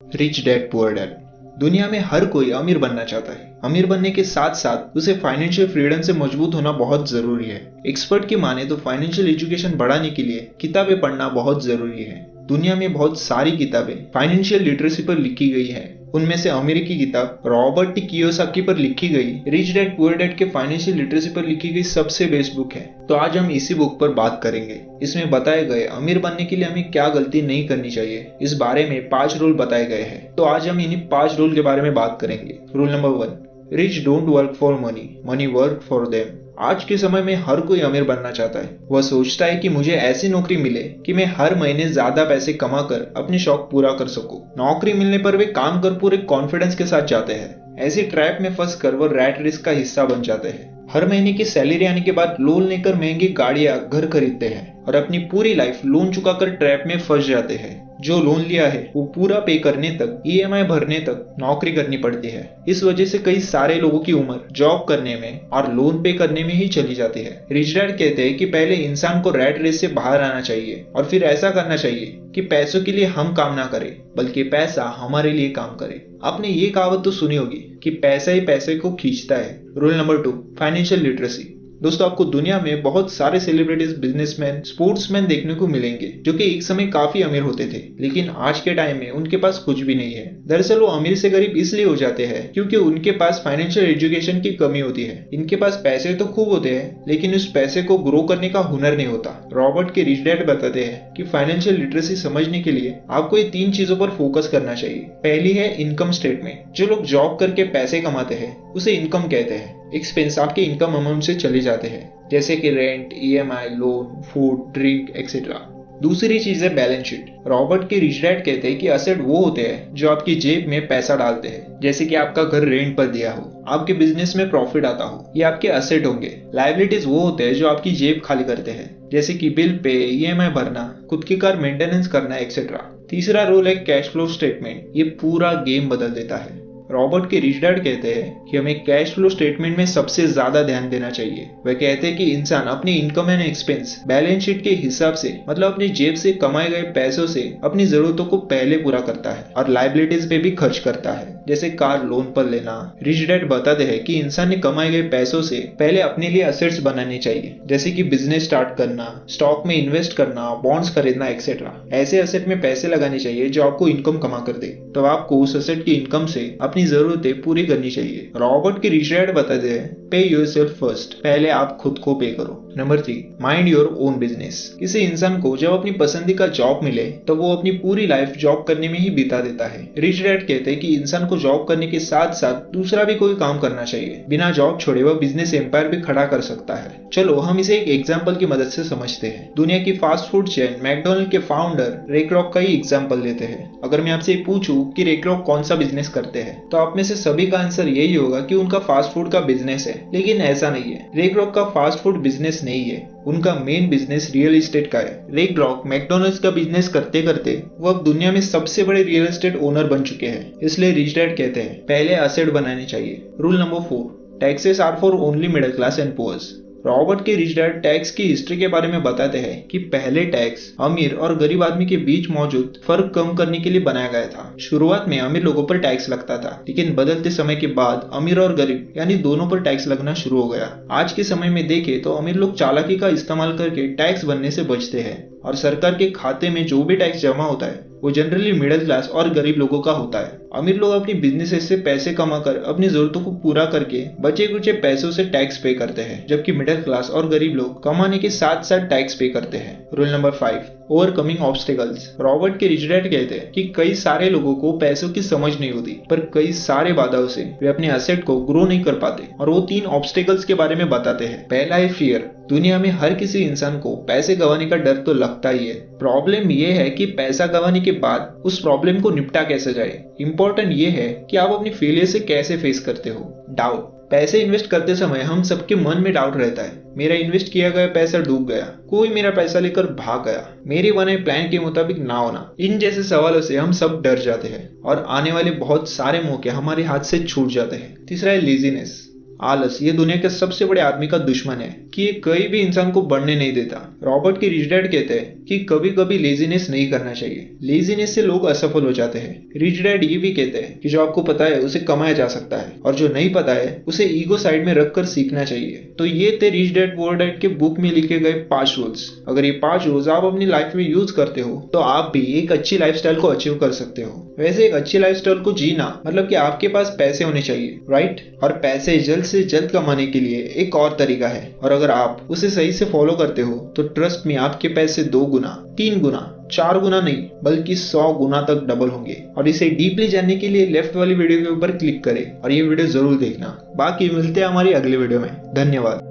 Rich dad poor dad. दुनिया में हर कोई अमीर बनना चाहता है। अमीर बनने के साथ साथ उसे फाइनेंशियल फ्रीडम से मजबूत होना बहुत जरूरी है। एक्सपर्ट की माने तो फाइनेंशियल एजुकेशन बढ़ाने के लिए किताबें पढ़ना बहुत जरूरी है। दुनिया में बहुत सारी किताबें फाइनेंशियल लिटरेसी पर लिखी गई है। उनमें से अमेरिकी किताब रॉबर्ट टी कियोसाकी पर लिखी गई रिच डैड पुअर डैड के फाइनेंशियल लिटरेसी पर लिखी गई सबसे बेस्ट बुक है। तो आज हम इसी बुक पर बात करेंगे। इसमें बताए गए अमीर बनने के लिए हमें क्या गलती नहीं करनी चाहिए, इस बारे में 5 रूल बताए गए हैं। तो आज हम इन्हीं 5 रूल के बारे में बात करेंगे। Rule number 1, rich don't work for money, money work for them. आज के समय में हर कोई अमीर बनना चाहता है। वह सोचता है कि मुझे ऐसी नौकरी मिले कि मैं हर महीने ज्यादा पैसे कमाकर अपने शौक पूरा कर सकूं। नौकरी मिलने पर वे काम कर पूरे कॉन्फिडेंस के साथ जाते हैं। ऐसी ट्रैप में फंस कर वो रैट रेस का हिस्सा बन जाते हैं। हर महीने की सैलरी आने के बाद लोन लेकर महंगी गाड़ियां, घर खरीदते हैं और अपनी पूरी लाइफ लोन चुकाकर ट्रैप में फंस जाते हैं। जो लोन लिया है वो पूरा पे करने तक, ईएमआई भरने तक नौकरी करनी पड़ती है। इस वजह से कई सारे लोगों की उम्र जॉब करने में और लोन पे करने में ही चली जाती है। रिच डैड कहते हैं कि पहले इंसान को रैट रेस से बाहर आना चाहिए और फिर ऐसा करना चाहिए कि पैसों के लिए हम काम ना करें बल्कि पैसा हमारे लिए काम करे। आपने ये कहावत तो सुनी होगी कि पैसा ही पैसे को खींचता है। Rule number 2, financial literacy. दोस्तों, आपको दुनिया में बहुत सारे सेलिब्रिटीज, बिजनेसमैन, स्पोर्ट्समैन देखने को मिलेंगे जो कि एक समय काफी अमीर होते थे, लेकिन आज के टाइम में उनके पास कुछ भी नहीं है। दरअसल वो अमीर से गरीब इसलिए हो जाते हैं क्योंकि उनके पास फाइनेंशियल एजुकेशन की कमी होती है। इनके पास पैसे तो खूब होते हैं लेकिन उस पैसे को ग्रो करने का हुनर नहीं होता। रॉबर्ट के रिच डैड बताते हैं कि फाइनेंशियल लिटरेसी समझने के लिए आपको ये 3 चीजों पर फोकस करना चाहिए। पहली है इनकम स्टेटमेंट। जो लोग जॉब करके पैसे कमाते हैं उसे इनकम कहते हैं। एक्सपेंस आपके इनकम अमाउंट से चले जाते हैं, जैसे कि rent, EMI, loan, food, drink etcetera. दूसरी चीज है बैलेंस शीट। रॉबर्ट के रिच डैड कहते हैं कि असेट वो होते हैं जो आपकी जेब में पैसा डालते हैं, जैसे कि आपका घर रेंट पर दिया हो, आपके बिजनेस में प्रॉफिट आता हो, ये आपके असेट होंगे। लायबिलिटीज वो होते हैं जो आपकी जेब खाली करते हैं, जैसे कि बिल पे, ईएमआई भरना, खुद की कार मेंटेनेंस करना एक्सेट्रा। तीसरा रूल है कैश फ्लो स्टेटमेंट। ये पूरा गेम बदल देता है। रॉबर्ट के रिच डैड कहते हैं कि हमें कैश फ्लो स्टेटमेंट में सबसे ज्यादा ध्यान देना चाहिए। वह कहते हैं कि इंसान अपनी income and expense balance sheet के हिसाब से, मतलब अपनी जेब से कमाए गए पैसों से अपनी जरूरतों को पहले पूरा करता है और लायबिलिटीज पे भी खर्च करता है, जैसे कार लोन पर लेना। रिच डैड बताते हैं कि इंसान ने कमाए गए पैसों से पहले अपने लिए असेट्स बनाने चाहिए, जैसे कि बिजनेस स्टार्ट करना, स्टॉक में इन्वेस्ट करना, बॉन्ड्स खरीदना एक्सेट्रा। ऐसे असेट में पैसे लगाने चाहिए जो आपको इनकम कमा कर दे। तो आपको उस असेट की इनकम से अपनी जरूरतें पूरी करनी चाहिए। रॉबर्ट के रिच डैड बताते हैं पे योरसेल्फ फर्स्ट। पहले आप खुद को पे करो। Number 3, mind your own business. किसी इंसान को जब अपनी पसंदीदा जॉब मिले तो वो अपनी पूरी लाइफ जॉब करने में ही बिता देता है। रिच डैड कहते हैं कि इंसान को जॉब करने के साथ साथ दूसरा भी कोई काम करना चाहिए। बिना जॉब छोड़े वह बिजनेस एम्पायर भी खड़ा कर सकता है। चलो हम इसे एक एग्जाम्पल की मदद से समझते हैं। दुनिया की फास्ट फूड चेन मैकडोनल्ड के फाउंडर रे क्रॉक का ही एग्जाम्पल लेते हैं। अगर मैं आपसे पूछूं कि रे क्रॉक कौन सा बिजनेस करते हैं तो आप में से सभी का आंसर यही होगा कि उनका फास्ट फूड का बिजनेस है। लेकिन ऐसा नहीं है। रे क्रॉक का फास्ट फूड बिजनेस नहीं है, उनका मेन बिजनेस रियल एस्टेट का है। रे क्रॉक मैकडोनल्ड्स का बिजनेस करते करते वो अब दुनिया में सबसे बड़े रियल एस्टेट ओनर बन चुके हैं। इसलिए रिच डैड कहते हैं पहले असेट बनाने चाहिए। Rule number 4, taxes are for only middle class and poors. Robert के रिच डैड टैक्स की हिस्ट्री के बारे में बताते हैं कि पहले टैक्स अमीर और गरीब आदमी के बीच मौजूद फर्क कम करने के लिए बनाया गया था। शुरुआत में अमीर लोगों पर टैक्स लगता था, लेकिन बदलते समय के बाद अमीर और गरीब यानी दोनों पर टैक्स लगना शुरू हो गया। आज के समय में देखें तो अमीर लोग चालाकी का इस्तेमाल करके टैक्स बनने से बचते हैं और सरकार के खाते में जो भी टैक्स जमा होता है वो जनरली मिडिल क्लास और गरीब लोगों का होता है। अमीर लोग अपनी बिजनेस से पैसे कमाकर अपनी जरूरतों को पूरा करके बचे कुचे पैसों से टैक्स पे करते हैं, जबकि मिडिल क्लास और गरीब लोग कमाने के साथ साथ टैक्स पे करते हैं। Rule number 5, overcoming obstacles. Robert के रिच डैड कहते हैं कि कई सारे लोगों को पैसों की समझ नहीं होती, पर कई सारे बाधाओं से वे अपने असेट को ग्रो नहीं कर पाते और वो 3 ऑब्स्टेकल्स के बारे में बताते हैं। पहला है फियर। दुनिया में हर किसी इंसान को पैसे गंवाने का डर तो लगता ही है। प्रॉब्लम ये है कि पैसा गंवाने के बाद उस प्रॉब्लम को निपटा कैसे जाए। इंपॉर्टेंट ये है कि आप अपनी फेलियर से कैसे फेस करते हो। डाउट। पैसे इन्वेस्ट करते समय हम सबके मन में डाउट रहता है, मेरा इन्वेस्ट किया गया पैसा डूब गया, कोई मेरा पैसा लेकर भाग गया, मेरे बने प्लान के मुताबिक ना होना। इन जैसे सवालों से हम सब डर जाते हैं और आने वाले बहुत सारे मौके हमारे हाथ से छूट जाते हैं। तीसरा है लेजीनेस, आलस। ये दुनिया के सबसे बड़े आदमी का दुश्मन है। कि ये कहीं भी इंसान को बढ़ने नहीं देता। रॉबर्ट के रिच डैड कहते हैं कि कभी कभी लेजीनेस नहीं करना चाहिए, लेजीनेस से लोग असफल हो जाते हैं। रिच डैड ये भी कहते हैं कि जो आपको पता है उसे कमाया जा सकता है और जो नहीं पता है उसे ईगो साइड में रखकर सीखना चाहिए। तो ये थे रिच डैड पुअर डैड के बुक में लिखे गए 5 रूल्स। अगर ये 5 रूल्स आप अपनी लाइफ में यूज करते हो तो आप भी एक अच्छी लाइफस्टाइल को अचीव कर सकते हो। वैसे एक अच्छी लाइफस्टाइल को जीना मतलब कि आपके पास पैसे होने चाहिए, राइट? और पैसे जल्द से जल्द कमाने के लिए एक और तरीका है, और अगर आप उसे सही से फॉलो करते हो तो ट्रस्ट में आपके पैसे 2 गुना, 3 गुना, 4 गुना नहीं बल्कि 100 गुना तक डबल होंगे। और इसे डीपली जानने के लिए लेफ्ट वाली वीडियो के ऊपर क्लिक करें और ये वीडियो जरूर देखना। बाकी मिलते हैं हमारी अगली वीडियो में। धन्यवाद।